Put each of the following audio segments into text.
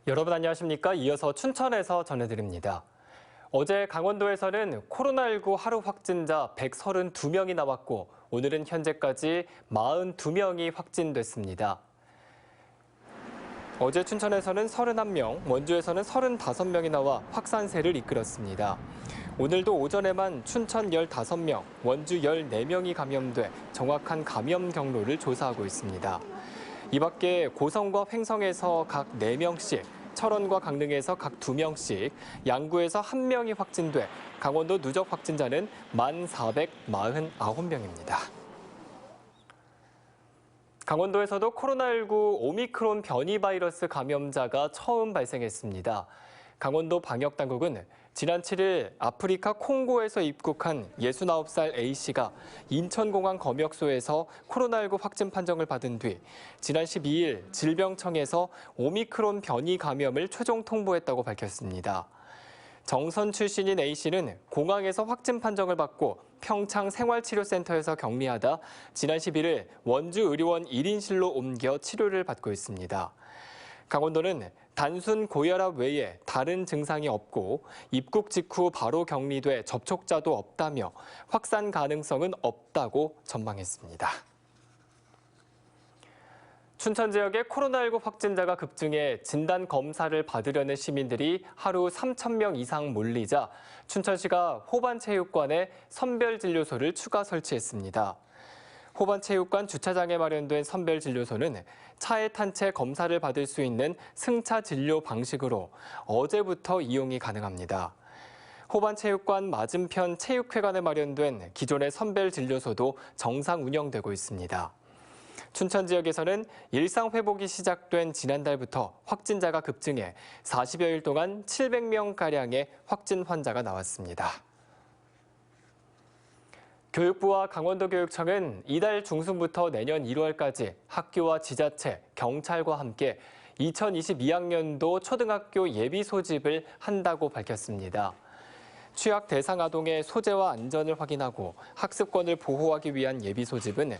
여러분 안녕하십니까? 이어서 춘천에서 전해드립니다. 어제 강원도에서는 코로나19 하루 확진자 132명이 나왔고 오늘은 현재까지 42명이 확진됐습니다. 어제 춘천에서는 31명, 원주에서는 35명이 나와 확산세를 이끌었습니다. 오늘도 오전에만 춘천 15명, 원주 14명이 감염돼 정확한 감염 경로를 조사하고 있습니다. 이 밖에 고성과 횡성에서 각 4명씩, 철원과 강릉에서 각 2명씩, 양구에서 1명이 확진돼 강원도 누적 확진자는 1,449명입니다. 강원도에서도 코로나19 오미크론 변이 바이러스 감염자가 처음 발생했습니다. 강원도 방역당국은 지난 7일 아프리카 콩고에서 입국한 69살 A씨가 인천공항 검역소에서 코로나19 확진 판정을 받은 뒤 지난 12일 질병청에서 오미크론 변이 감염을 최종 통보했다고 밝혔습니다. 정선 출신인 A씨는 공항에서 확진 판정을 받고 평창 생활치료센터에서 격리하다 지난 11일 원주 의료원 1인실로 옮겨 치료를 받고 있습니다. 강원도는 단순 고혈압 외에 다른 증상이 없고 입국 직후 바로 격리돼 접촉자도 없다며 확산 가능성은 없다고 전망했습니다. 춘천 지역의 코로나19 확진자가 급증해 진단 검사를 받으려는 시민들이 하루 3,000명 이상 몰리자 춘천시가 호반체육관에 선별진료소를 추가 설치했습니다. 호반체육관 주차장에 마련된 선별진료소는 차에 탄 채 검사를 받을 수 있는 승차 진료 방식으로 어제부터 이용이 가능합니다. 호반체육관 맞은편 체육회관에 마련된 기존의 선별진료소도 정상 운영되고 있습니다. 춘천 지역에서는 일상 회복이 시작된 지난달부터 확진자가 급증해 40여일 동안 700명가량의 확진 환자가 나왔습니다. 교육부와 강원도교육청은 이달 중순부터 내년 1월까지 학교와 지자체, 경찰과 함께 2022학년도 초등학교 예비 소집을 한다고 밝혔습니다. 취약 대상 아동의 소재와 안전을 확인하고 학습권을 보호하기 위한 예비 소집은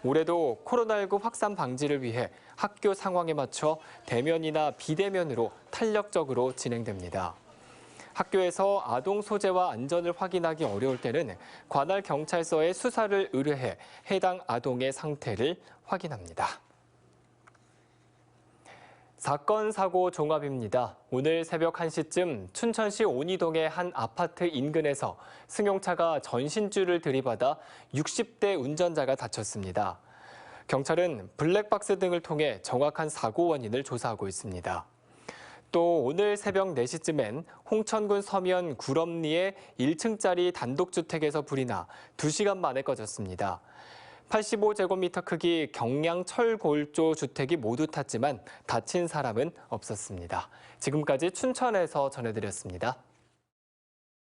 올해도 코로나19 확산 방지를 위해 학교 상황에 맞춰 대면이나 비대면으로 탄력적으로 진행됩니다. 학교에서 아동 소재와 안전을 확인하기 어려울 때는 관할 경찰서에 수사를 의뢰해 해당 아동의 상태를 확인합니다. 사건, 사고 종합입니다. 오늘 새벽 1시쯤 춘천시 온이동의 한 아파트 인근에서 승용차가 전신줄을 들이받아 60대 운전자가 다쳤습니다. 경찰은 블랙박스 등을 통해 정확한 사고 원인을 조사하고 있습니다. 또 오늘 새벽 4시쯤엔 홍천군 서면 구럼리의 1층짜리 단독주택에서 불이 나 2시간 만에 꺼졌습니다. 85제곱미터 크기 경량 철골조 주택이 모두 탔지만 다친 사람은 없었습니다. 지금까지 춘천에서 전해드렸습니다.